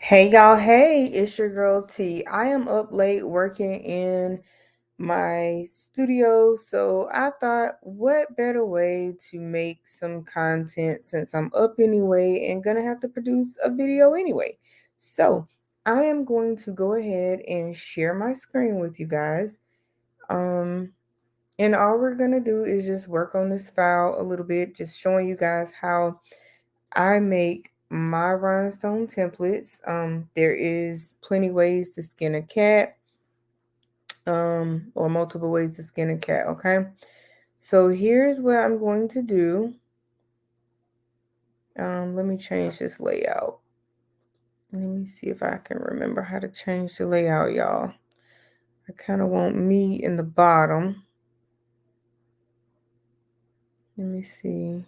Hey y'all, hey, it's your girl T. I am up late working in my studio, so I thought, what better way to make some content since I'm up anyway and gonna have to produce a video anyway. So I am going to go ahead and share my screen with you guys. Um, and all we're gonna do is just work on this file a little bit, just showing you guys how I make my rhinestone templates. There is plenty ways to skin a cat, or multiple ways to skin a cat, okay? So here's what I'm going to do. Let me change this layout. Let me see if I can remember how to change the layout, y'all. I kind of want me in the bottom. Let me see.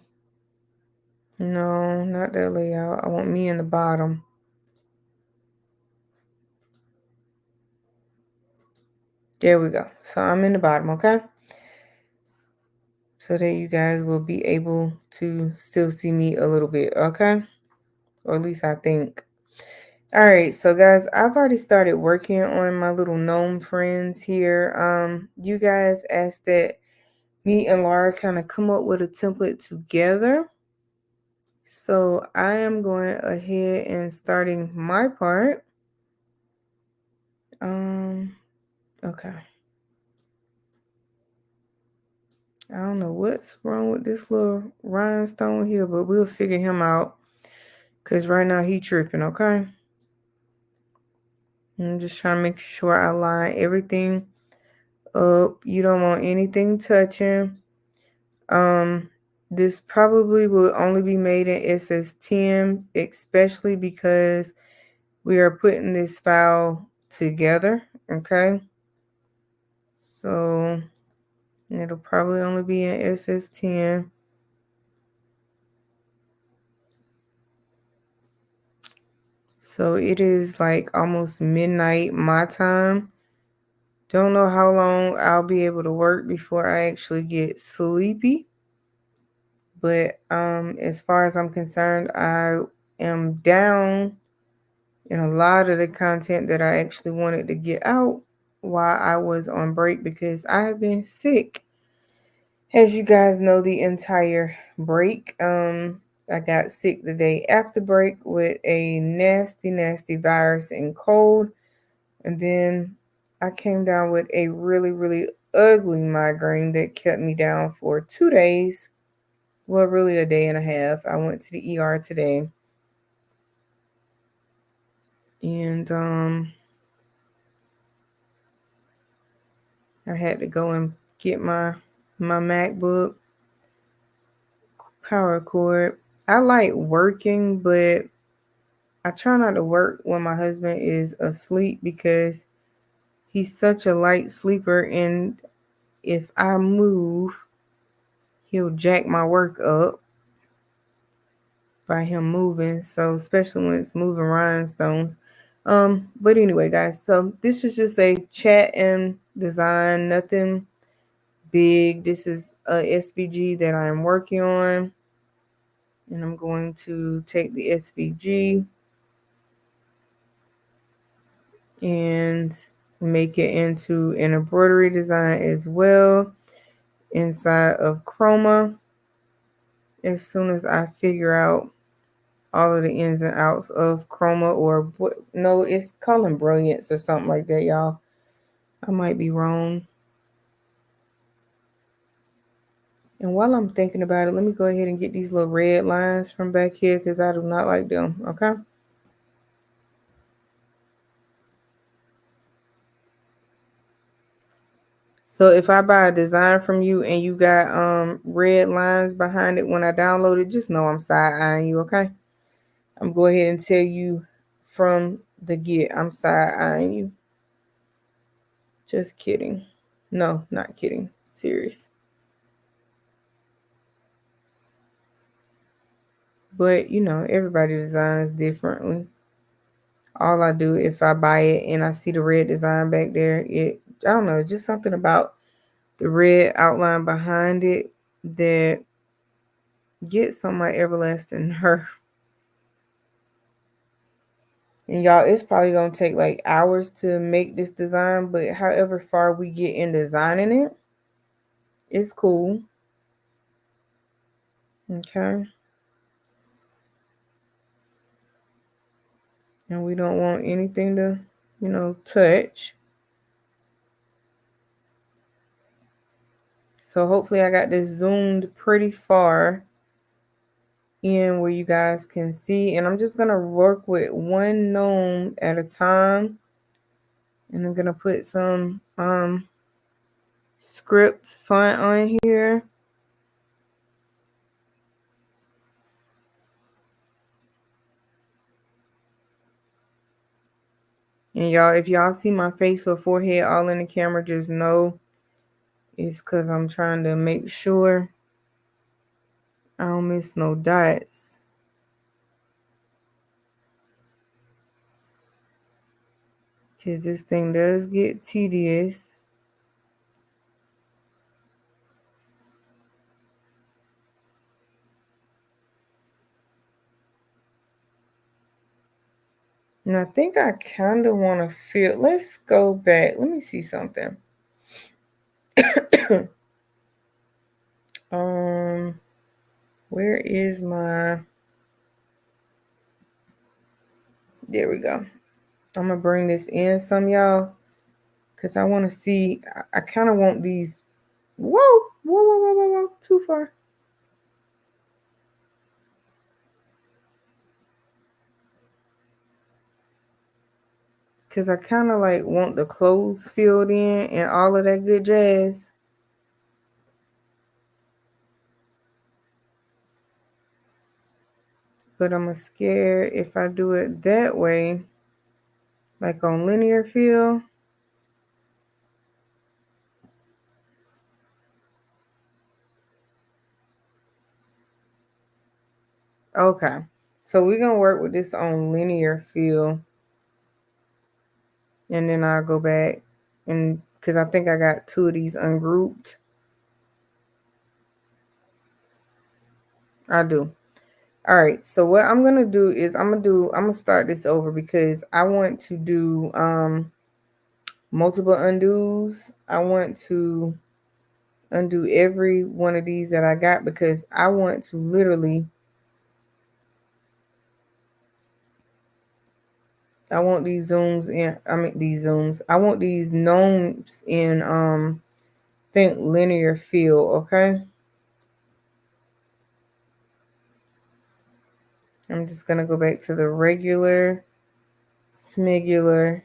No, not that layout. I want me in the bottom. There we go. So I'm in the bottom, okay? So that you guys will be able to still see me a little bit, okay? Or at least I think. All right, so guys, I've already started working on my little gnome friends here. You guys asked that me and Laura kind of come up with a template together. So I am going ahead and starting my part. Okay. I don't know what's wrong with this little rhinestone here, but we'll figure him out. Because right now he tripping, okay? I'm just trying to make sure I line everything up. You don't want anything touching. This probably will only be made in SS10, especially because we are putting this file together, okay? So it'll probably only be in SS10. So it is like almost midnight my time. Don't know how long I'll be able to work before I actually get sleepy. But as far as I'm concerned, I am down in a lot of the content that I actually wanted to get out while I was on break because I have been sick. As you guys know, the entire break. I got sick the day after break with a nasty, nasty virus and cold. And then I came down with a really, really ugly migraine that kept me down for 2 days. Well, really a day and a half. I went to the ER today. And I had to go and get my MacBook power cord. I like working, but I try not to work when my husband is asleep because he's such a light sleeper, and if I move, he'll jack my work up by him moving. So especially when it's moving rhinestones. But anyway, guys, so this is just a chat and design, nothing big. This is a SVG that I'm working on. And I'm going to take the SVG and make it into an embroidery design as well inside of Chroma as soon as I figure out all of the ins and outs of Chroma, or what, no, it's calling Brilliance or something like that, y'all. I might be wrong. And while I'm thinking about it, let me go ahead and get these little red lines from back here because I do not like them, okay? So if I buy a design from you and you got red lines behind it when I download it, just know I'm side-eyeing you, okay? I'm going ahead and tell you from the get, I'm side-eyeing you. Just kidding. No, not kidding. Serious. But you know, everybody designs differently. All I do if I buy it and I see the red design back there, I don't know, just something about the red outline behind it that gets on my everlasting nerve. And y'all, it's probably gonna take like hours to make this design, but however far we get in designing it, it's cool. Okay. And we don't want anything to, touch. So hopefully I got this zoomed pretty far in where you guys can see. And I'm just gonna work with one gnome at a time. And I'm gonna put some script font on here. And y'all, if y'all see my face or forehead all in the camera, just know it's because I'm trying to make sure I don't miss no dots. Because this thing does get tedious. And I think I kind of want to feel. Let's go back. Let me see something. Where is my. There we go. I'm going to bring this in some, y'all. Because I want to see. I kind of want these. Whoa, whoa, whoa, whoa, whoa, whoa. Too far. Because I kind of like want the clothes filled in and all of that good jazz. But I'm scared if I do it that way, like on linear fill. Okay. So we're going to work with this on linear fill. And then I'll go back and because I think I got two of these ungrouped. I do. All right. So what I'm gonna do is I'm gonna start this over because I want to do multiple undos. I want to undo every one of these that I got because I want to literally I want these zooms in these zooms. I want these gnomes in think linear fill, okay? I'm just gonna go back to the regular smigular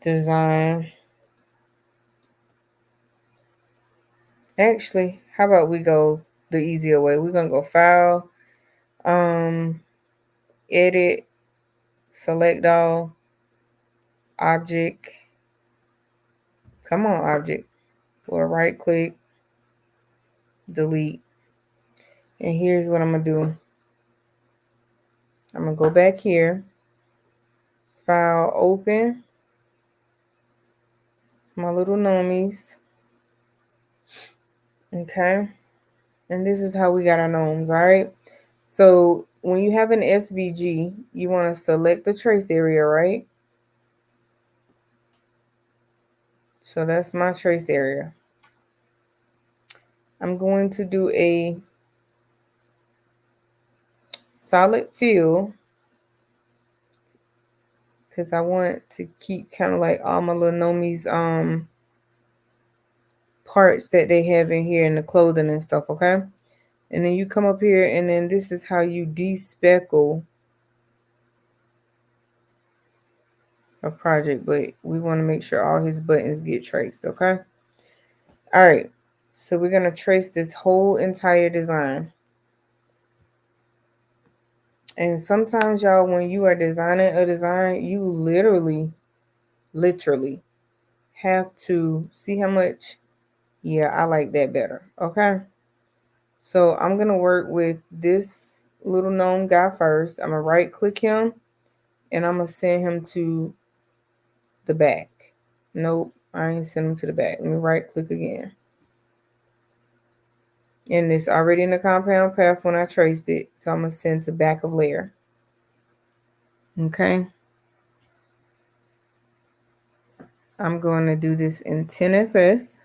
design. Actually, how about we go the easier way? We're gonna go file, um, edit, select all, object. Come on, object. Or right click, delete. And here's what I'm gonna do. I'm gonna go back here, file, open, my little gnomies. Okay. And this is how we got our gnomes, all right? So when you have an SVG, you want to select the trace area, right? So that's my trace area. I'm going to do a solid fill because I want to keep kind of like all my little gnomies parts that they have in here in the clothing and stuff, okay? And then you come up here and then this is how you despeckle a project, but we want to make sure all his buttons get traced, okay? All right, so we're going to trace this whole entire design. And sometimes, y'all, when you are designing a design, you literally have to see how much. Yeah, I like that better. Okay. So I'm going to work with this little gnome guy first. I'm going to right click him and I'm going to send him to the back. Nope, I ain't send him to the back. Let me right click again. And it's already in the compound path when I traced it. So I'm going to send to back of layer. Okay. I'm going to do this in 10SS.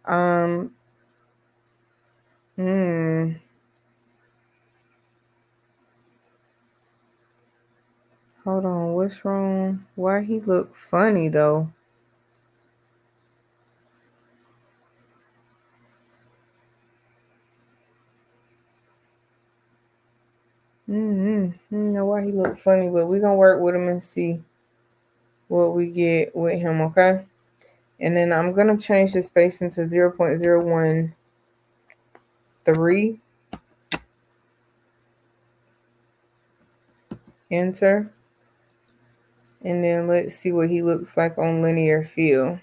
Um, hmm. Hold on, what's wrong? Why he look funny though? I don't know why he look funny, but we're gonna work with him and see what we get with him, okay? And then I'm gonna change the spacing to 0.013. Enter. And then let's see what he looks like on linear field.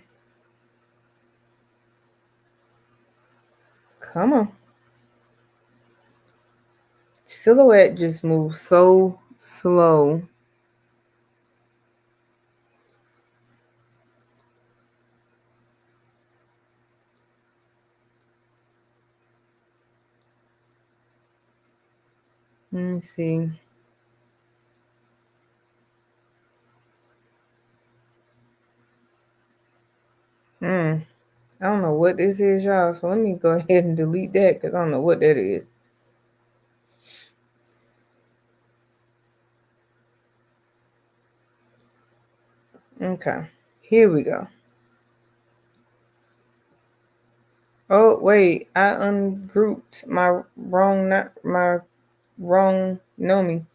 Come on. Silhouette just moves so slow. Let me see. I don't know what this is, y'all. So let me go ahead and delete that because I don't know what that is. Okay. Here we go. Oh wait, I ungrouped my wrong Nomi.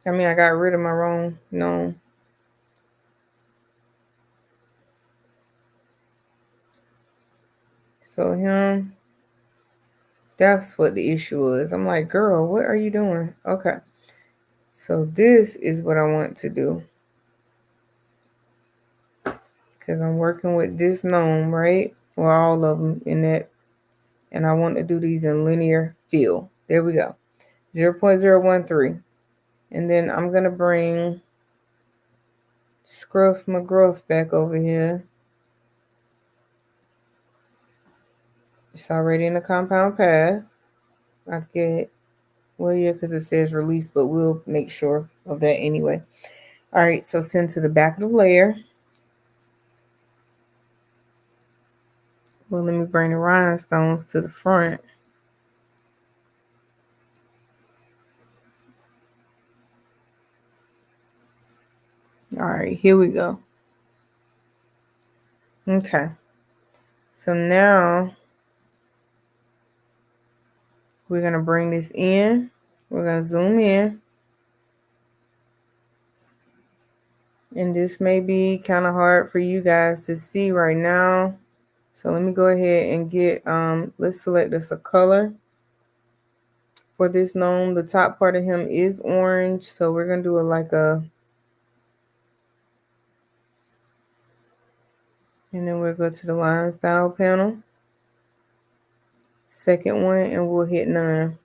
I mean, I got rid of my wrong gnome. So him, that's what the issue was. I'm like, girl, what are you doing? Okay. So this is what I want to do. Because I'm working with this gnome, right? Or all of them in that. And I want to do these in linear field. There we go. 0.013. And then I'm going to bring Scruff McGruff back over here. It's already in the compound path. I get, well, yeah, because it says release, but we'll make sure of that anyway. All right, so send to the back of the layer. Well, let me bring the rhinestones to the front. All right, here we go. Okay. So now we're going to bring this in. We're going to zoom in. And this may be kind of hard for you guys to see right now. So let me go ahead and get, let's select us a color. For this gnome, the top part of him is orange. So we're going to do it like a, and then we'll go to the line style panel. Second one, and we'll hit none.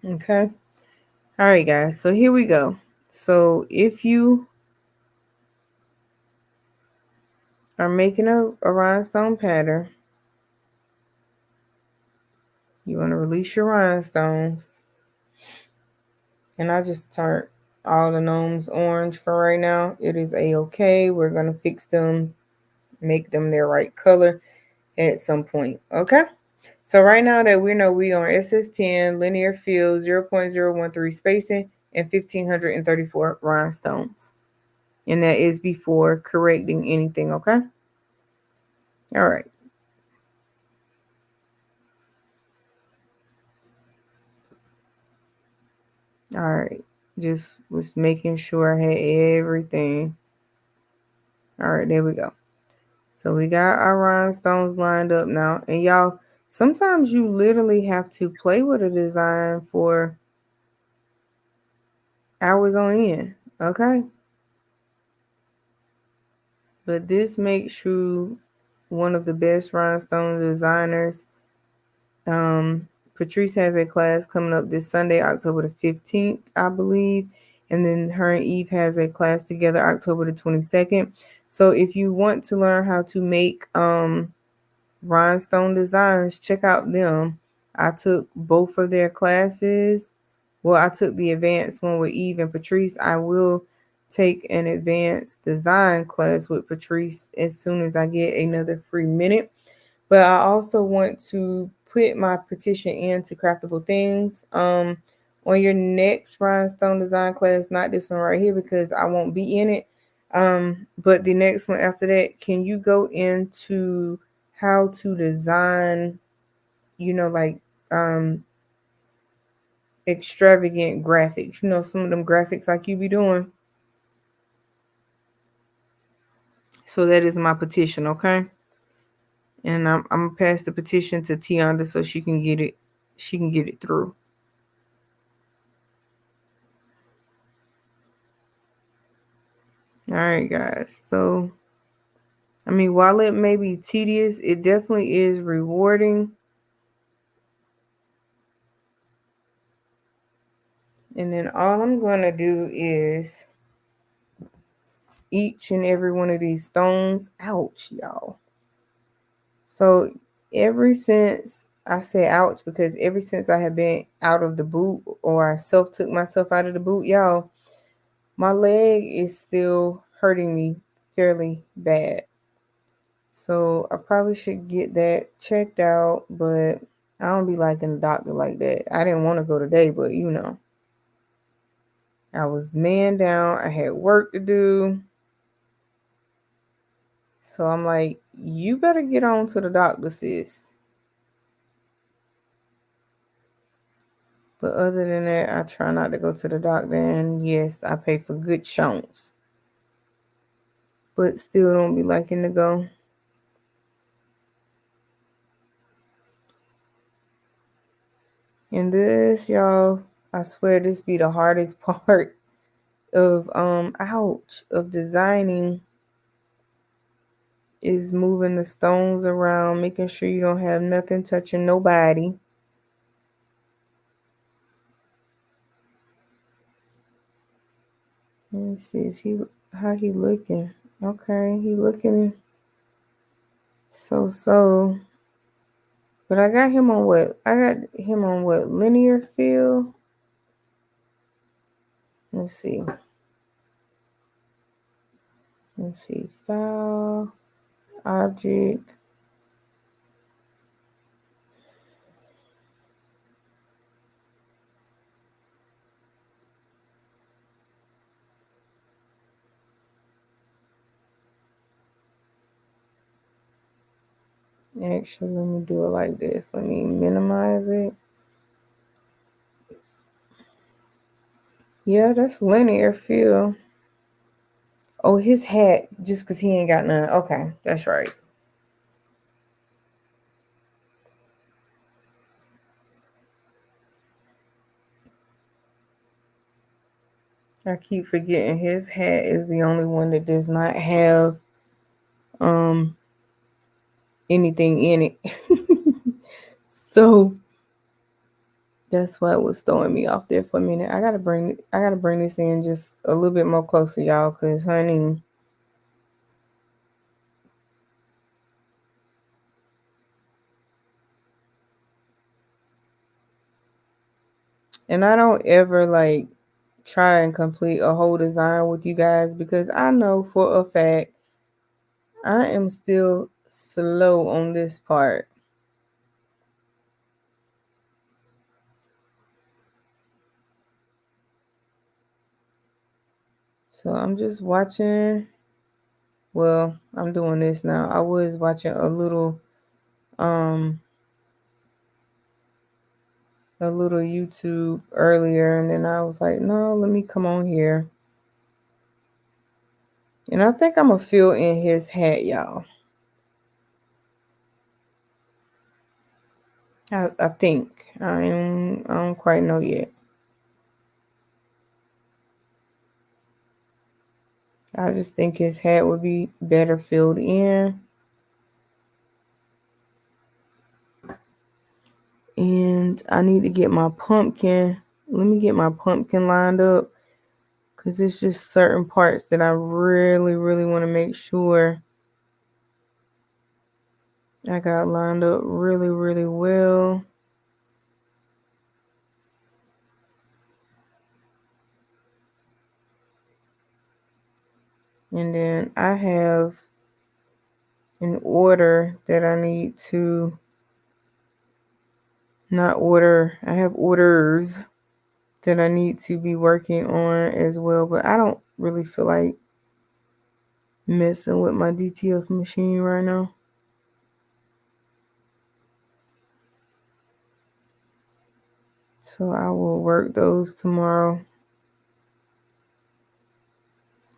Okay. All right, guys. So here we go. So if you are making a rhinestone pattern, you want to release your rhinestones. And I just turned all the gnomes orange for right now. It is a-okay. We're going to fix them, make them their right color at some point. Okay. So right now that we know we on SS10, linear field, 0.013 spacing, and 1534 rhinestones. And that is before correcting anything, okay? All right. All right. Just was making sure I had everything. All right, there we go. So we got our rhinestones lined up now. And y'all, sometimes you literally have to play with a design for hours on end, okay? But this makes you one of the best rhinestone designers. Patrice has a class coming up this Sunday, October the 15th, I believe. And then her and Eve has a class together October the 22nd. So if you want to learn how to make Rhinestone Designs. Check out them. I took both of their classes. Well, I took the advanced one with Eve and Patrice. I will take an advanced design class with Patrice as soon as I get another free minute. But I also want to put my petition into Craftable Things. On your next Rhinestone Design class, not this one right here because I won't be in it. But the next one after that, can you go into how to design, like um extravagant graphics, some of them graphics like you be doing. So that is my petition, okay? And I'm gonna pass the petition to Tianda so she can get it through. All right, guys. So I mean, while it may be tedious, it definitely is rewarding. And then all I'm gonna do is each and every one of these stones. Ouch, y'all. So ever since I say ouch, because ever since I have been out of the boot or I self took myself out of the boot, y'all, my leg is still hurting me fairly bad. So I probably should get that checked out, but I don't be liking the doctor like that. I didn't want to go today, but I was man down. I had work to do. So I'm like, you better get on to the doctor, sis. But other than that, I try not to go to the doctor. And yes, I pay for good shunts. But still don't be liking to go. And this, y'all, I swear this be the hardest part of of designing is moving the stones around, making sure you don't have nothing touching nobody. Let me see, is he how he looking? Okay, he looking so. But I got him on what? Linear fill? Let's see. File, object. Actually, let me do it like this. Let me minimize it. Yeah, that's linear fill. Oh, his hat, just because he ain't got none. Okay, that's right. I keep forgetting his hat is the only one that does not have um anything in it. So that's why it was throwing me off there for a minute. I gotta bring this in just a little bit more closer, y'all, cause honey. And I don't ever like try and complete a whole design with you guys because I know for a fact I am still slow on this part. So I'm just watching. Well, I'm doing this now. I was watching um a little YouTube earlier and then I was like, no, let me come on here. And I think I'm gonna fill in his hat, y'all. I think. I don't quite know yet. I just think his hat would be better filled in. And I need to get my pumpkin. Let me get my pumpkin lined up because it's just certain parts that I really, really want to make sure I got lined up really, really well. And then I have an order that I need to not order. I have orders that I need to be working on as well, but I don't really feel like messing with my DTF machine right now. So I will work those tomorrow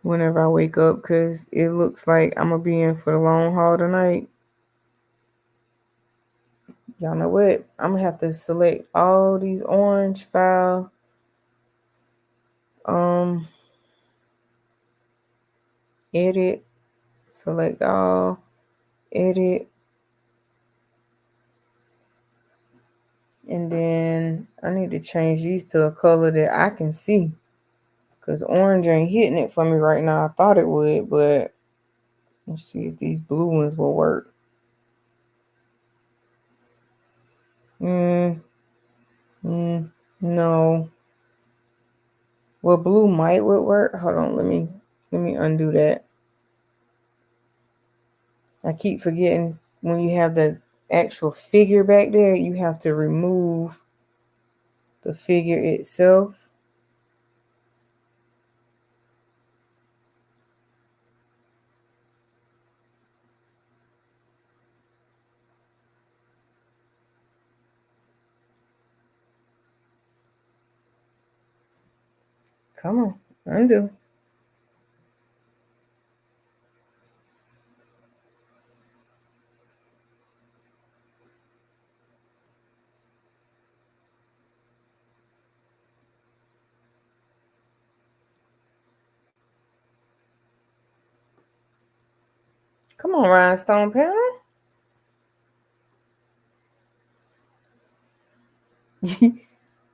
whenever I wake up because it looks like I'm going to be in for the long haul tonight. Y'all know what? I'm going to have to select all these orange file. Edit, select all, edit, and then I need to change these to a color that I can see because orange ain't hitting it for me right now. I thought it would, but let's see if these blue ones will work. No. Well, blue might would work. Hold on, let me undo that. I keep forgetting when you have the actual figure back there, you have to remove the figure itself. Come on, undo. Come on, rhinestone panel.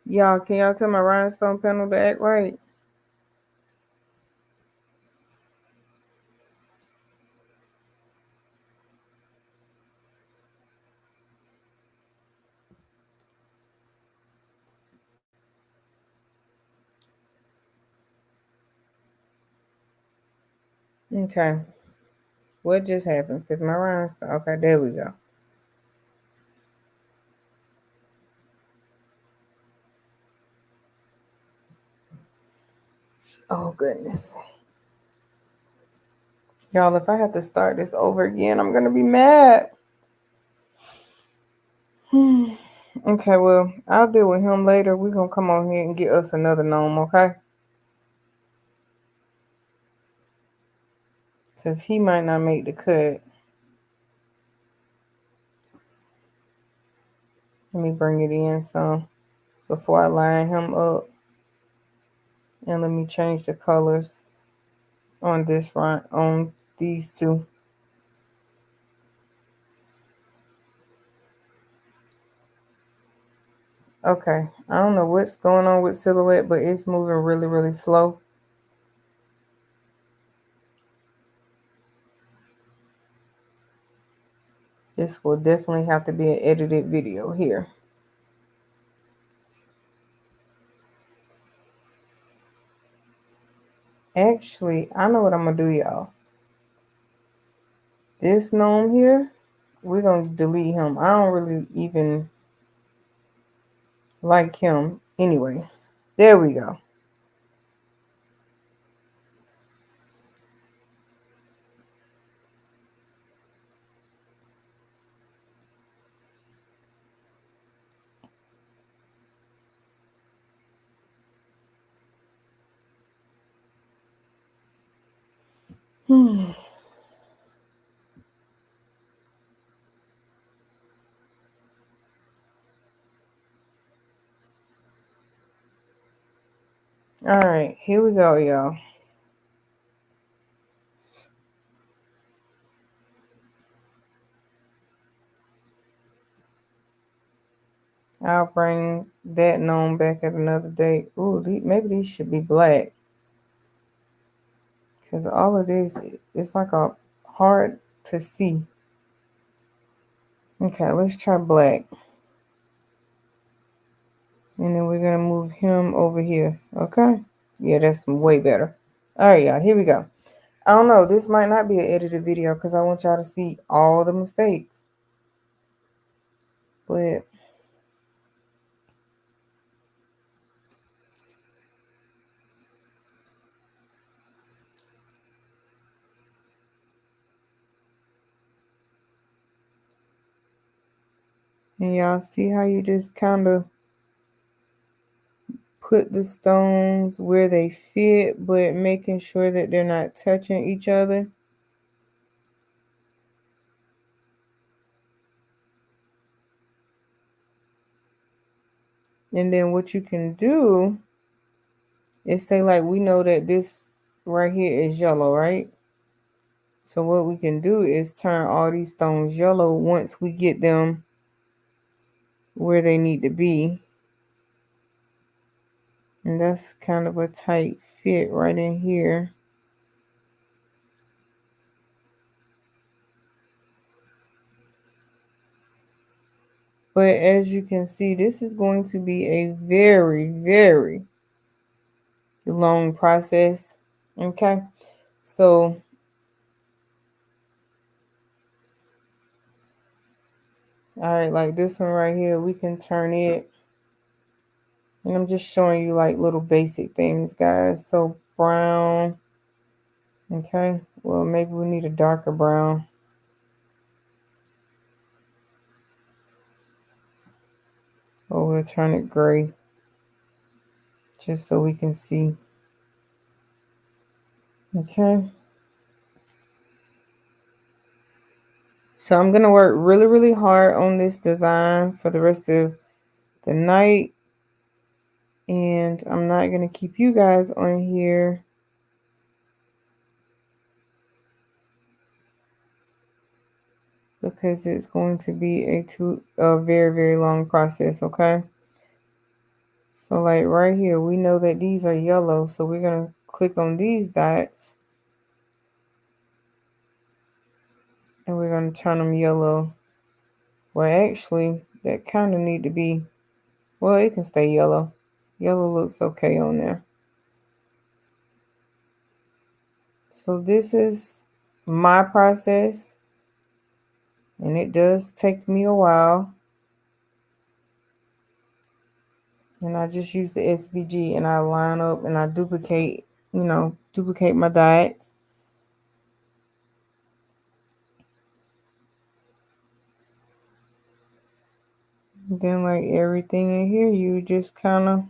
Y'all, can y'all tell my rhinestone panel to act right? Okay. What just happened? Because my rhinestone. Okay, there we go. Oh, goodness. Y'all, if I have to start this over again, I'm going to be mad. Okay, well, I'll deal with him later. We're going to come on here and get us another gnome, okay? Because he might not make the cut. Let me bring it in some before I line him up. And let me change the colors on this one, on these two. Okay, I don't know what's going on with Silhouette, but it's moving really, really slow. This will definitely have to be an edited video here. Actually, I know what I'm going to do, y'all. This gnome here, we're going to delete him. I don't really even like him anyway. There we go. All right, here we go, y'all. I'll bring that gnome back at another date. Ooh, maybe these should be black. Because all of this, it's like a hard to see. Okay, let's try black. And then we're going to move him over here. Okay? Yeah, that's way better. All right, y'all. Here we go. I don't know. This might not be an edited video because I want y'all to see all the mistakes. But and y'all see how you just kind of put the stones where they fit, but making sure that they're not touching each other. And then what you can do is say, like, we know that this right here is yellow, right? So what we can do is turn all these stones yellow once we get them where they need to be. And that's kind of a tight fit right in here. But as you can see, this is going to be a very, very long process. Okay. So, all right, like this one right here, we can turn it. And I'm just showing you like little basic things, guys. So brown. Okay. Well, maybe we need a darker brown. Or we'll turn it gray. Just so we can see. Okay. So I'm going to work really, really hard on this design for the rest of the night. And I'm not going to keep you guys on here because it's going to be a very, very long process, okay? So like right here, we know that these are yellow, so we're going to click on these dots and we're going to turn them yellow. Well, actually, that kind of need to be, well, it can stay yellow. Yellow looks okay on there. So this is my process, and it does take me a while. And I just use the SVG and I line up and I duplicate, duplicate my dots. Then like everything in here, you just kind of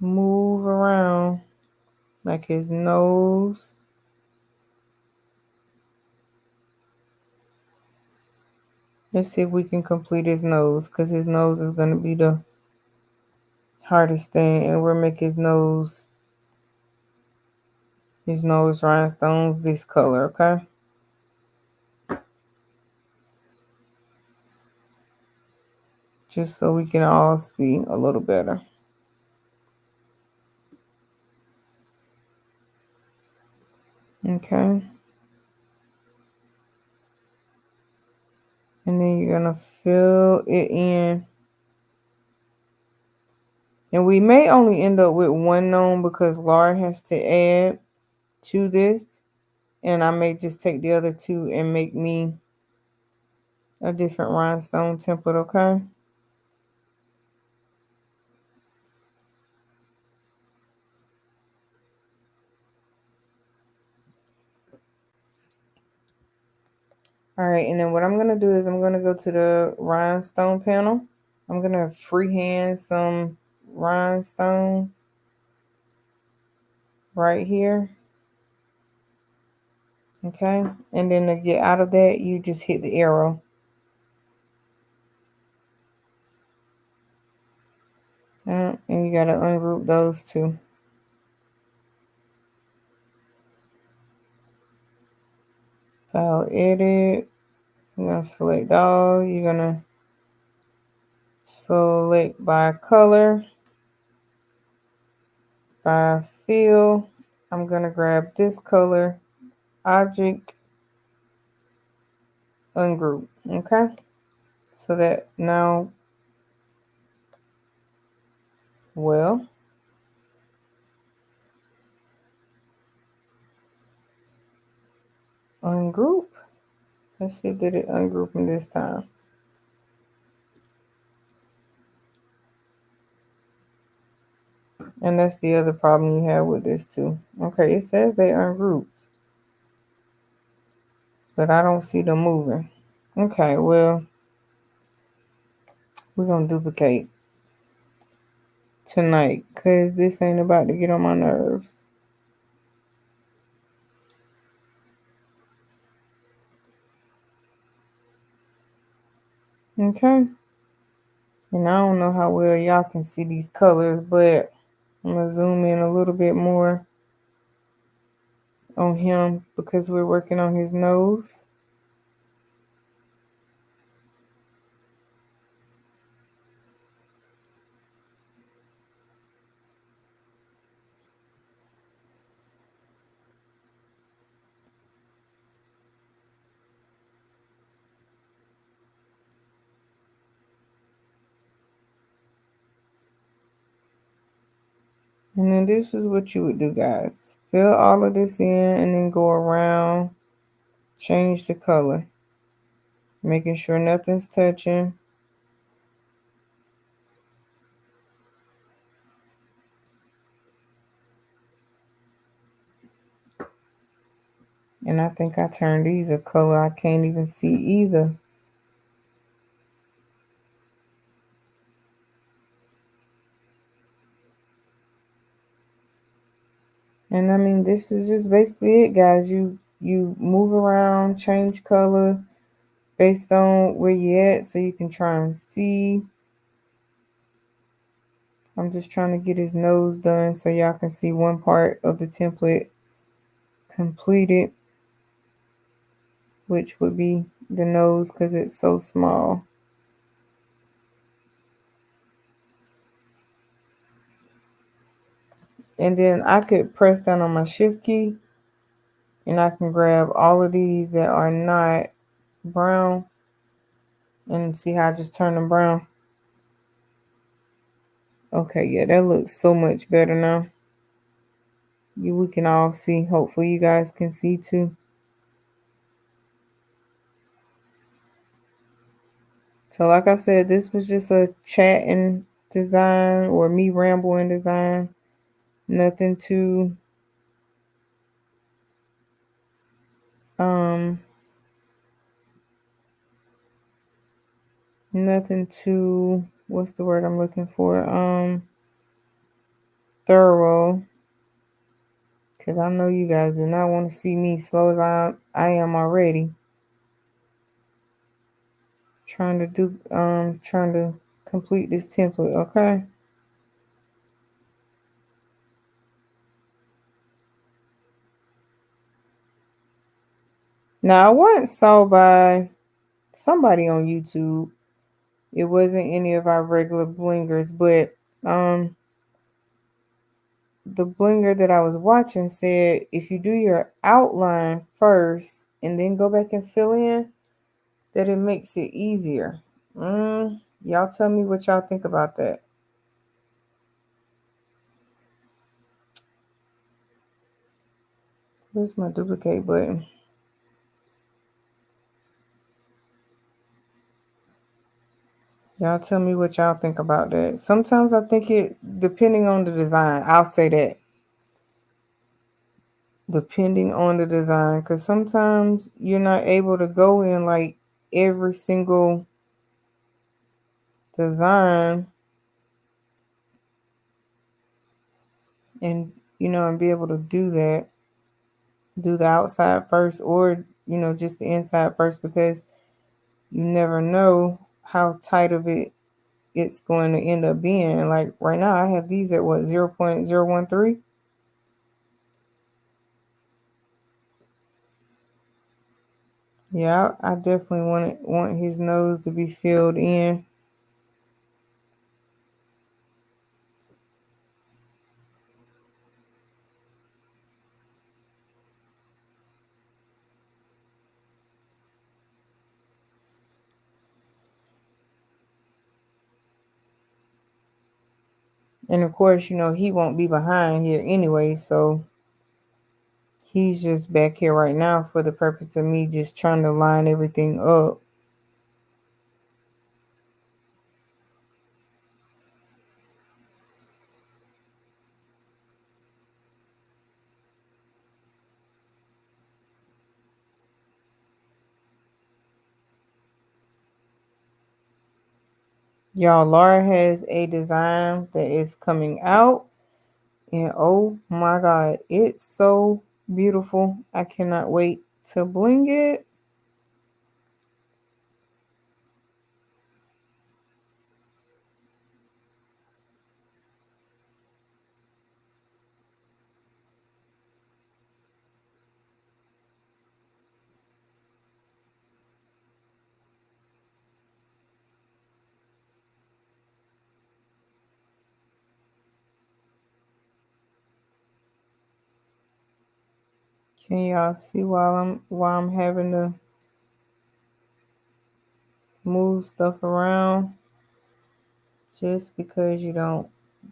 move around, like his nose. Let's see if we can complete his nose, because his nose is going to be the hardest thing. And we'll make his nose rhinestones this color, okay? Just so we can all see a little better. Okay. And then you're going to fill it in. And we may only end up with one gnome because Laura has to add to this. And I may just take the other two and make me a different rhinestone template, okay? All right, and then what I'm going to do is I'm going to go to the rhinestone panel. I'm going to freehand some rhinestones right here. Okay, and then to get out of that, you just hit the arrow. And you got to ungroup those two. File edit. You're going to select all. You're going to select by color, by fill. I'm going to grab this color object ungroup. Okay. So that now, well, ungroup. Let's see if did it ungroup them this time. And that's the other problem you have with this too. Okay, it says they ungrouped, but I don't see them moving. Okay, well, we're gonna duplicate tonight because this ain't about to get on my nerves. Okay. And I don't know how well y'all can see these colors, but I'm gonna zoom in a little bit more on him because we're working on his nose. And then this is what you would do, guys. Fill all of this in and then go around, change the color, making sure nothing's touching. And I think I turned these a color I can't even see either. And I mean, this is just basically it, guys. You move around, change color based on where you're at so you can try and see. I'm just trying to get his nose done so y'all can see one part of the template completed, which would be the nose because it's so small. And then I could press down on my shift key and I can grab all of these that are not brown and see how I just turn them brown. Okay, yeah, that looks so much better now. We can all see. Hopefully you guys can see too. So like I said, this was just a chat and design or me rambling design. Nothing too um nothing too, what's the word I'm looking for? Thorough. Cause I know you guys do not want to see me slow as I am already. Trying to complete this template, okay? Now I once saw by somebody on YouTube. It wasn't any of our regular blingers, but the blinger that I was watching said if you do your outline first and then go back and fill in, that it makes it easier. Y'all tell me what y'all think about that. Where's my duplicate button? Y'all tell me what y'all think about that. Sometimes I think it, depending on the design, I'll say that. Depending on the design, because sometimes you're not able to go in like every single design and, and be able to do that. Do the outside first or, just the inside first because you never know how tight of it's going to end up being. Like right now I have these at what, 0.013. Yeah, I definitely want his nose to be filled in. And of course, he won't be behind here anyway, so he's just back here right now for the purpose of me just trying to line everything up. Y'all, Laura has a design that is coming out. And oh my God, it's so beautiful. I cannot wait to bling it. Can y'all see while I'm having to move stuff around? Just because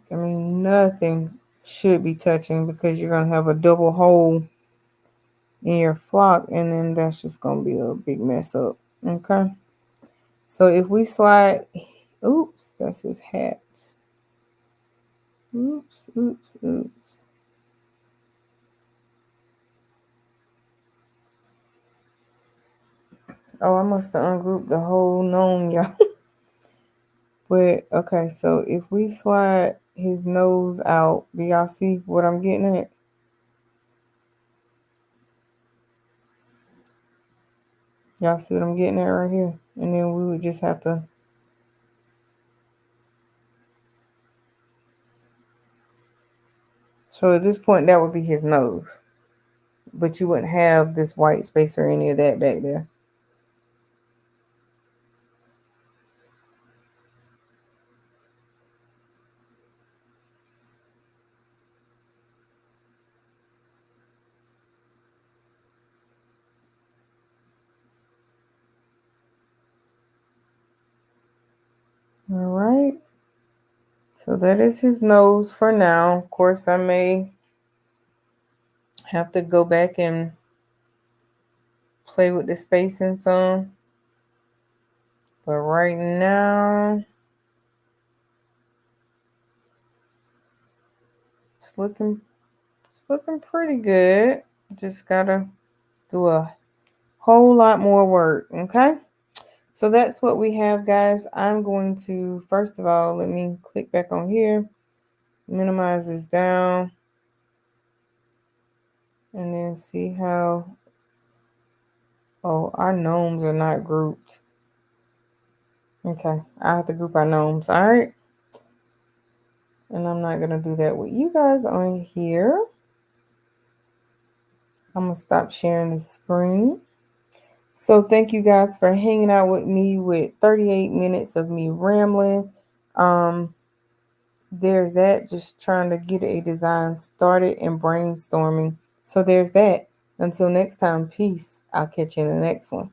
nothing should be touching, because you're gonna have a double hole in your flock, and then that's just gonna be a big mess up. Okay. So if we slide, oops, that's his hat. Oops, oops, oops. Oh, I must have ungrouped the whole gnome, y'all. But okay, so if we slide his nose out, do y'all see what I'm getting at? Y'all see what I'm getting at right here? And then we would just have to. So at this point, that would be his nose. But you wouldn't have this white space or any of that back there. All right. So that is his nose for now. Of course, I may have to go back and play with the spacing some. But right now, it's looking pretty good. Just gotta do a whole lot more work. Okay. So that's what we have, guys. I'm going to, first of all, let me click back on here, minimize this down, and then see how, oh, our gnomes are not grouped. Okay, I have to group our gnomes. All right. And I'm not going to do that with you guys on here. I'm going to stop sharing the screen. So thank you guys for hanging out with me with 38 minutes of me rambling. There's that, just trying to get a design started and brainstorming. So there's that. Until next time, peace. I'll catch you in the next one.